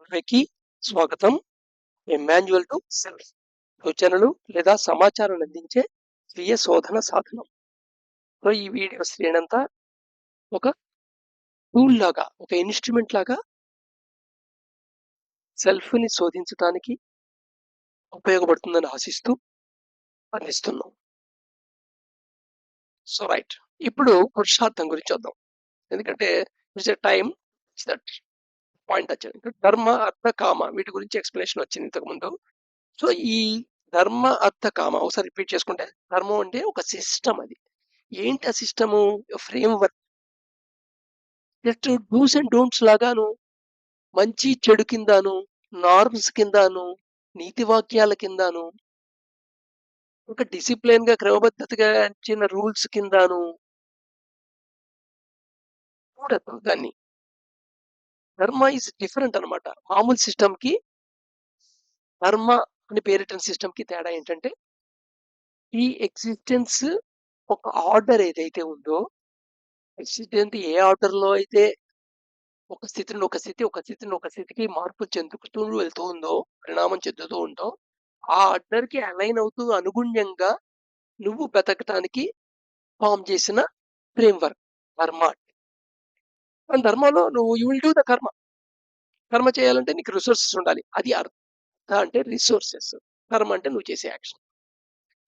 అందరికీ స్వాగతం. ఏ manual to self సూచనలు లేదా సమాచారాన్ని అందించే స్వీయ శోధన సాధనం. సో ఈ వీడియో శ్రేణంతా ఒక టూల్ లాగా, ఒక ఇన్స్ట్రుమెంట్ లాగా సెల్ఫ్‌ని శోధించటానికి ఉపయోగపడుతుందని ఆశిస్తూ అందిస్తున్నాం. So right. ఇప్పుడు పురుషార్థం గురించి వద్దాం. ఎందుకంటే it's a time that point వచ్చాడు. ధర్మ, అర్థ, కామ వీటి గురించి ఎక్స్‌ప్లనేషన్ వచ్చింది ఇంతకుముందు. సో ఈ ధర్మ, అర్థ, కామ ఒకసారి రిపీట్ చేసుకుంటే ధర్మం అంటే ఒక సిస్టమ్ అది. ఏంటి ఆ system? Framework. Just do's and don'ts లాగాను, మంచి చెడు కిందాను, నార్మ్స్ కిందాను, నీతి వాక్యాల కిందాను, ఒక డిసిప్లిన్‌గా క్రమబద్ధతగా ఇచ్చిన రూల్స్ కిందాను చూడొద్దు దాన్ని. ధర్మ ఈజ్ డిఫరెంట్ అన్నమాట. మామూలు సిస్టమ్‌కి ధర్మ అని పేరిటిన సిస్టమ్‌కి తేడా ఏంటంటే, ఈ ఎగ్జిస్టెన్స్ ఒక ఆర్డర్ ఏదైతే ఉందో, ఎగ్జిస్టెంట్ ఏ ఆర్డర్‌లో అయితే ఒక స్థితి నుండి ఒక స్థితి, ఒక స్థితి నుండి ఒక స్థితికి మార్పులు చెందుతూ వెళ్తూ ఉందో, పరిణామం చెందుతూ ఉందో, ఆ ఆర్డర్‌కి అలైన్ అవుతూ అనుగుణ్యంగా నువ్వు బతకటానికి ఫార్మ్ చేసిన ఫ్రేమ్‌వర్క్ ధర్మ. ఆ ధర్మంలో నువ్వు యూ విల్ డూ ద కర్మ. కర్మ చేయాలంటే నీకు రిసోర్సెస్ ఉండాలి. అది అర్థ అంటే రిసోర్సెస్. కర్మ అంటే నువ్వు చేసే యాక్షన్.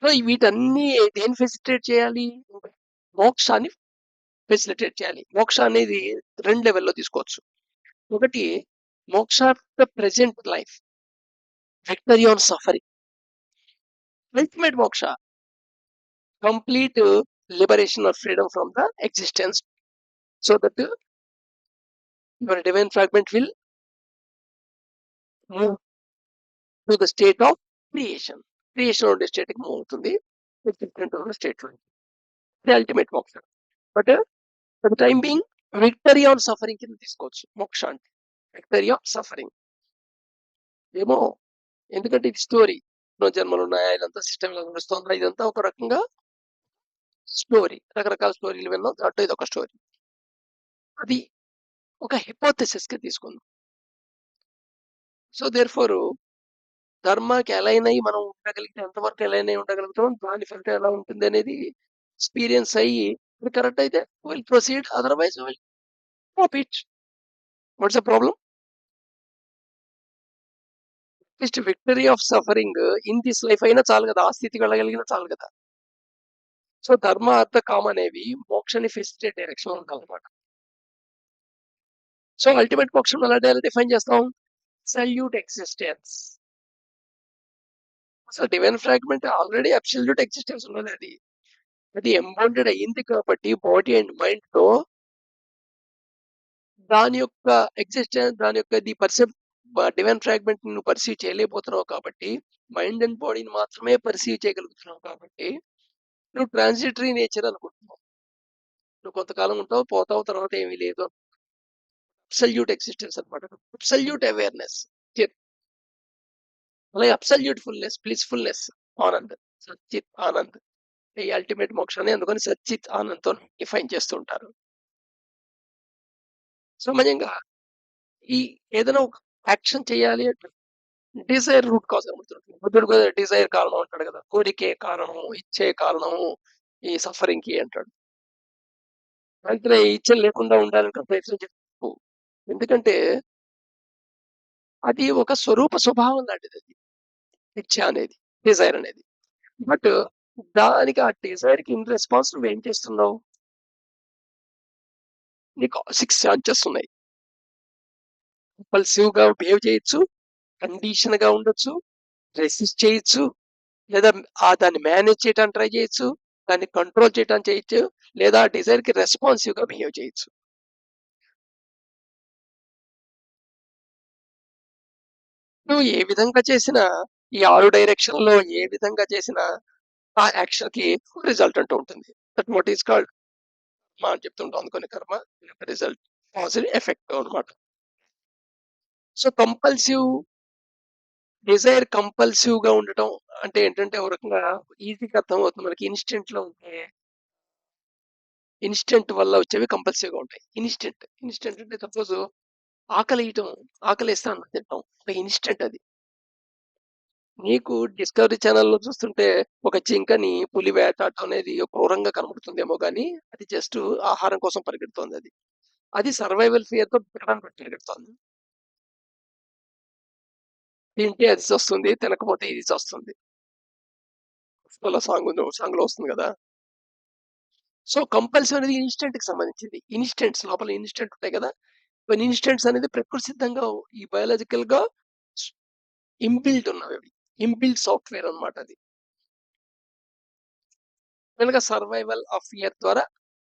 సో వీటన్నీ దేన్ని ఫెసిలిటేట్ చేయాలి? మోక్షాన్ని ఫెసిలిటేట్ చేయాలి. మోక్ష అనేది 2 లెవెల్‌లో తీసుకోవచ్చు. ఒకటి మోక్ష the present life. Victory on suffering. Ultimate మోక్ష. Complete liberation or freedom from the existence, so that your divine fragment will move to the state of creation. Creation ఉండే state కి move అవుతుంది. Different ఉన్న state లో. The ultimate moksha. But for the time being, victory on suffering కింద తీసుకోవచ్చు మోక్ష అంటే. Victory on suffering. ఏమో ఎందుకంటే ఇది స్టోరీ. జన్మలు ఉన్నాయా, ఇదంతా సిస్టమ్ ఇలా నడుస్తుందా, ఇదంతా ఒక రకంగా స్టోరీ. రకరకాల స్టోరీలు విన్నాం. దాంట్లో ఇది ఒక స్టోరీ. అది ఒక హిపోథెసిస్ గా తీసుకుందాం. సో దేర్ ఫోర్ ధర్మాకి అలైన్ అయ్యి మనం ఉండగలిగితే ఎంతవరకు అలైన్ అయ్యి ఉండగలుగుతాం, దాని ఫలితం ఎలా ఉంటుంది అనేది ఎక్స్పీరియన్స్ అయ్యి ఇది కరెక్ట్ అయితే will proceed, otherwise will drop it. What's the problem? Just victory of suffering in this life అయినా చాలు కదా, ఆ స్థితికి వెళ్ళగలిగినా చాలు కదా. సో ధర్మ, అర్థ, కామ అనేవి మోక్షాన్ని ఫెసిలిటేట్ డైరెక్షన్ లో ఉండాలన్నమాట. సో అల్టిమేట్ మోక్షం ఎలా డిఫైన్ చేస్తాం? Salute existence. So divine fragment already absolute existence ఉన్నది. అది ఎంబౌండెడ్ అయ్యింది కాబట్టి బాడీ అండ్ మైండ్ తో దాని యొక్క ఎగ్జిస్టెన్స్, దాని యొక్క డివైన్ ఫ్రాగ్మెంట్ నువ్వు పర్సీవ్ చేయలేకపోతున్నావు కాబట్టి, మైండ్ అండ్ బాడీని మాత్రమే పర్సీవ్ చేయగలుగుతున్నావు కాబట్టి నువ్వు ట్రాన్సిటరీ నేచర్ అనుకుంటున్నావు. నువ్వు కొంతకాలం ఉంటావు, పోతావు, తర్వాత ఏమీ లేదు. అబ్సల్యూట్ ఎగ్జిస్టెన్స్ అనమాట. అబ్సల్యూట్ అవేర్నెస్, అలాగే అబ్సల్యూట్ ఫుల్నెస్, బ్లిస్ఫుల్నెస్, ఆనంద్, సచ్చిత్ ఆనంద్. ఈ అల్టిమేట్ మోక్షాన్ని అందుకని సచ్చిత్ ఆనంద్తో డిఫైన్ చేస్తుంటారు. సామాన్యంగా ఈ ఏదైనా ఒక యాక్షన్ చేయాలి అంటే డిజైర్ రూట్ కాజ్ అడుగుతుంది. బుద్ధుడు కూడా డిజైర్ కారణం అంటాడు కదా, కోరికే కారణము, ఇచ్చే కారణము ఈ సఫరింగ్ కి అంటాడు. అంటే ఇచ్చ లేకుండా ఉండాలంటే ప్రయత్నం చెప్పు. ఎందుకంటే అది ఒక స్వరూప స్వభావం లాంటిది అది, ఇచ్చ అనేది, డిజైర్ అనేది. బట్ దానికి ఆ డిజైర్ కి ఇన్ రెస్పాన్స్ నువ్వు ఏం చేస్తున్నావు? నీకు 6 చాన్సెస్ ఉన్నాయి. కంపల్సివ్ గా బిహేవ్ చేయొచ్చు, కండిషన్ గా ఉండొచ్చు, రెసిస్ట్ చేయొచ్చు, లేదా దాన్ని మేనేజ్ చేయడానికి ట్రై చేయొచ్చు, దాన్ని కంట్రోల్ చేయడానికి చేయొచ్చు, లేదా డిజైర్ కి రెస్పాన్సివ్ గా బిహేవ్ చేయొచ్చు. నువ్వు ఏ విధంగా చేసినా, ఈ 6 డైరెక్షన్ లో ఏ విధంగా చేసినా ఆ యాక్షన్ కి రిజల్ట్ అంటూ ఉంటుంది. దట్ వాట్ ఈస్ కాల్డ్ అని చెప్తుంటాం కొన్ని కర్మ రిజల్ట్, పాజిటివ్ ఎఫెక్ట్ అనమాట. సో కంపల్సివ్ డిజైర్ కంపల్సివ్ గా ఉండటం అంటే ఏంటంటే ఒక రకంగా ఈజీగా అర్థం అవుతుంది మనకి. ఇన్స్టెంట్ లో ఉంటే ఇన్స్టెంట్ వల్ల వచ్చేవి కంపల్సివ్ గా ఉంటాయి. ఇన్స్టెంట్ అంటే సపోజ్ ఆకలేయటం, ఆకలేస్తే అన్నం తింటాం. ఒక ఇన్‌స్టంట్ అది. నీకు డిస్కవరీ ఛానెల్‌లో చూస్తుంటే ఒక జింకని పులి వేటాడటం అనేది క్రూరంగా కనబడుతుందేమో గానీ, అది జస్ట్ ఆహారం కోసం పరిగెడుతోందది. అది సర్వైవల్ ఫియర్‌తో తినడానికి పరిగెడుతోంది. తింటే అది సస్తుంది. తినకపోతే ఇది సస్తుంది. పుష్పలో సాంగ్‌లో వస్తుంది గదా! సో, కంపల్సరీ అనేది ఇన్‌స్టంట్‌కి సంబంధించింది. ఇన్‌స్టంట్స్ లోపల ఇన్‌స్టంట్ ఉంటాయి గదా! కొన్ని ఇన్‌స్టంట్స్ అనేది ప్రకృతి సిద్ధంగా ఈ బయోలాజికల్‌గా స్ ఇన్‌బిల్ట్ ఉన్నవవి. ఇన్‌బిల్ట్ సాఫ్ట్‌వేర్ అన్నమాట అది. జనరల్‌గా సర్వైవల్ ఆఫ్ ఫియర్ ద్వారా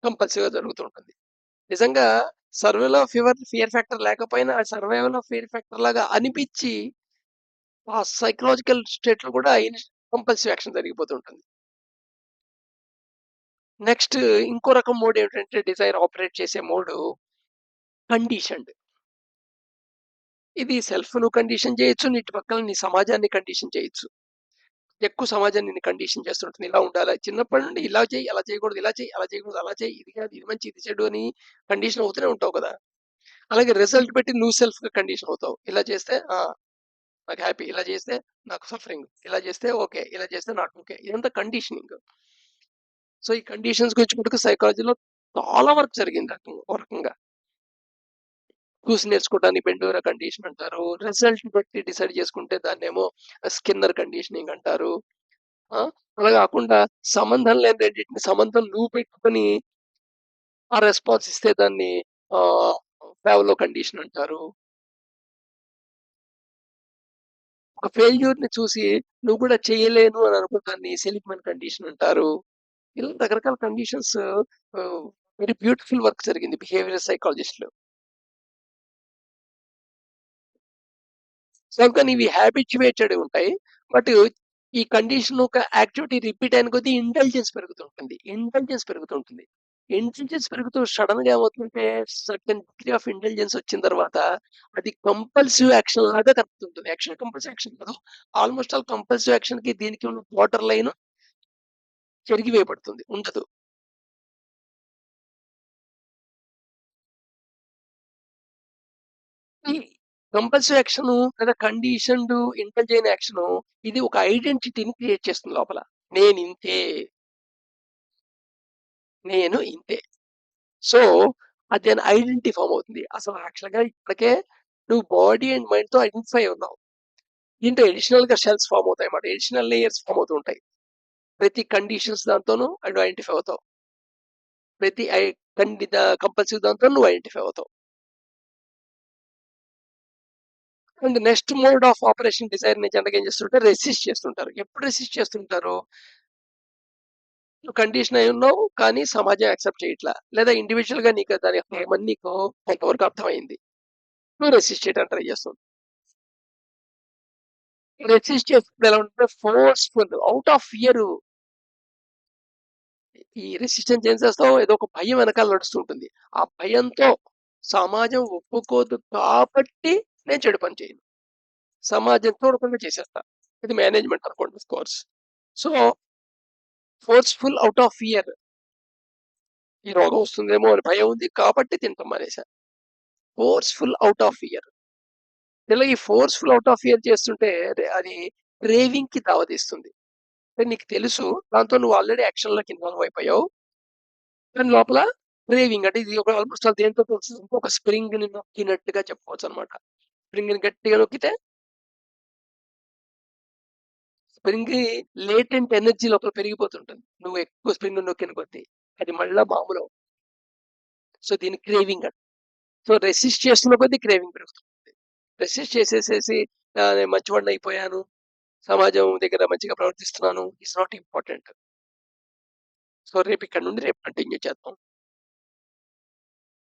కంపల్సరీగా జరుగుతూ ఉంటుంది. నిజంగా సర్వైవల్ ఆఫ్ ఫియర్ ఫ్యాక్టర్ లేకపోయినా సర్వైవల్ ఆఫ్ ఫియర్ ఫ్యాక్టర్ లాగా అనిపిచ్చి ఆ సైకలాజికల్ స్టేట్‌లో కూడా కంపల్సివ్ యాక్షన్ జరిగిపోతూ ఉంటుంది. నెక్స్ట్ ఇంకో రకం మోడ్ ఏమిటంటే డిజైర్ ఆపరేట్ చేసే మోడు కండిషన్డ్. ఇది సెల్ఫ్‌ను కండిషన్ చేయొచ్చు. నీ పక్కల నీ సమాజాన్ని కండిషన్ చేయొచ్చు. ఎక్కువ సమాజం నిన్ను కండిషన్ చేస్తుంటుంది. ఇలా ఉండాలి. చిన్నప్పటి నుండి ఇలా చెయ్యి, అలా చేయకూడదు, ఇలా చెయ్యి, అలా చేయకూడదు, అలా చెయ్యి, ఇది కాదు, ఇది మంచి, ఇది చెడు అని కండిషన్ అవుతూనే ఉంటావు కదా! అలాగే రిజల్ట్ పెట్టి నువ్వు సెల్ఫ్‌గా కండిషన్ అవుతావు. ఇలా చేస్తే నాకు హ్యాపీ. ఇలా చేస్తే నాకు సఫరింగ్. ఇలా చేస్తే ఓకే. ఇలా చేస్తే నాట్ ఓకే. ఇదంతా కండిషనింగ్. సో, ఈ కండిషన్స్ గురించి మటుకు సైకాలజీలో చాలా వరకు జరిగింది ఓ రకంగా. చూసి నేర్చుకోవడాన్ని బెండోరా కండిషన్ అంటారు. రిజల్ట్ బట్టి డిసైడ్ చేసుకుంటే దాన్నేమో స్కిన్నర్ కండిషనింగ్ అంటారు. ఆ! అలా గాకుండా సంబంధం లేని రెండిటిని సంబంధం నువ్వు పెట్టుకొని ఆ రెస్పాన్స్ ఇస్తే దాన్ని ఆహ్, పావ్లో కండిషన్ అంటారు. ఒక ఫెయిల్యూర్‌ని చూసి నువ్వు కూడా చేయలేను అని అనుకో దాన్ని సెలిగ్మన్ కండిషన్ అంటారు. ఇలా రకరకాల కండిషన్స్ ఆహ్, వెరీ బ్యూటిఫుల్ వర్క్ జరిగింది బిహేవియరల్ సైకాలజిస్ట్‌లో. సో, కానీ ఇవి హ్యాబిచ్యుయేటెడ్ ఉంటాయి. బట్ ఈ కండిషన్ ఒక యాక్టివిటీ రిపీట్ అయిన కొద్దీ ఇంటెలిజెన్స్ పెరుగుతుంటుంది. ఇంటెలిజెన్స్ పెరుగుతూ సడెన్‌గా ఏమవుతుందంటే సర్టెన్ డిగ్రీ ఆఫ్ ఇంటెలిజెన్స్ వచ్చిన తర్వాత అది కంపల్సివ్ యాక్షన్ లాగా కనపడుతుంటుంది. కంపల్సివ్ యాక్షన్ కాదు. ఆల్‌మోస్ట్ ఆల్ కంపల్సివ్ యాక్షన్‌కి దీనికి ఉన్న బార్డర్ లైన్ చెరిగివేయబడుతుంది. ఉండదు. ఈ కంపల్సివ్ యాక్షను లేదా కండిషన్డ్ ఇంటెలిజెంట్ యాక్షను ఇది ఒక ఐడెంటిటీని క్రియేట్ చేస్తుంది లోపల. నేనింతే. నేను ఇంతే. సో, అది అని ఐడెంటిటీ ఫార్మ్ అవుతుంది. అసలు యాక్చువల్‌గా ఇప్పటికే నువ్వు బాడీ అండ్ మైండ్‌తో ఐడెంటిఫై ఉన్నావు. దీంట్లో అడిషనల్‌గా షెల్స్ ఫార్మ్ అవుతాయన్నమాట. అడిషనల్ లేయర్స్ ఫార్మ్ అవుతూ ఉంటాయి. ప్రతి కండిషన్స్ దాంతోను నువ్వు ఐడెంటిఫై అవుతావు. ప్రతి ఐ కంపల్సివ్ దాంతో నువ్వు ఐడెంటిఫై అవుతావు. And next mode of operation డిజైర్‌ని జనరల్‌గా ఏం చేస్తుంటే రెసిస్ట్ చేస్తుంటారు. ఎప్పుడు రెసిస్ట్ చేస్తుంటారు? నువ్వు కండిషన్ అయ్యున్నావు. కానీ సమాజం యాక్సెప్ట్ చేయట్లా. లేదా ఇండివిడ్యుయల్‌గా నీకు దాని యొక్క ఏమని నీకు కొంతవరకు అర్థమైంది. నువ్వు రెసిస్ట్ చేయడానికి ట్రై చేస్తావు. రెసిస్ట్ చేసేప్పుడు ఎలా ఉంటుందంటే ఫోర్స్‌ఫుల్ ఔట్ ఆఫ్ ఫియర్ ఈ రెసిస్టెన్స్ ఏం చేస్తావు? ఏదో ఒక భయం వెనకాల నడుస్తూ ఉంటుంది. ఆ భయంతో సమాజం ఒప్పుకోదు కాబట్టి నేను చెడు పని చేయను. సమాజం చూడకుండా చేసేస్తా. ఇది మేనేజ్‌మెంట్ అనుకోండి of course. So, forceful out of fear ఈ రోగం వస్తుందేమో అని భయం ఉంది కాబట్టి తినటం మానేసా. Forceful out of fear. ఇలా ఈ ఫోర్స్‌ఫుల్ ఔట్ ఆఫ్ ఫియర్ చేస్తుంటే అది క్రేవింగ్‌కి దారితీస్తుంది. అంటే నీకు తెలుసు దాంతో నువ్వు ఆల్రెడీ యాక్షన్‌లోకి ఇన్వాల్వ్ అయిపోయావు. కానీ లోపల క్రేవింగ్ అంటే ఇది ఒక ఆల్‌మోస్ట్ ఆల్ దేనితో పోల్చుతుంటే ఒక స్ప్రింగ్‌ని నొక్కినట్టుగా చెప్పుకోవచ్చనమాట. స్ప్రింగ్‌ని గట్టిగా నొక్కితే స్ప్రింగ్ లేటెంట్ ఎనర్జీ లోపల పెరిగిపోతుంటుంది. నువ్వు ఎక్కువ స్ప్రింగ్ నొక్కిన కొద్దీ. అది మళ్ళా మామూలవుతుంది. సో, దీన్ని క్రేవింగ్ అంటారు. సో, రెసిస్ట్ చేస్తున్న కొద్దీ క్రేవింగ్ పెరుగుతుంది. రెసిస్ట్ చేసేసేసి నేను మంచివాడినయిపోయాను. సమాజం దగ్గర మంచిగా ప్రవర్తిస్తున్నాను. It's not important. సో, రేపు కంటిన్యూ చేద్దాం.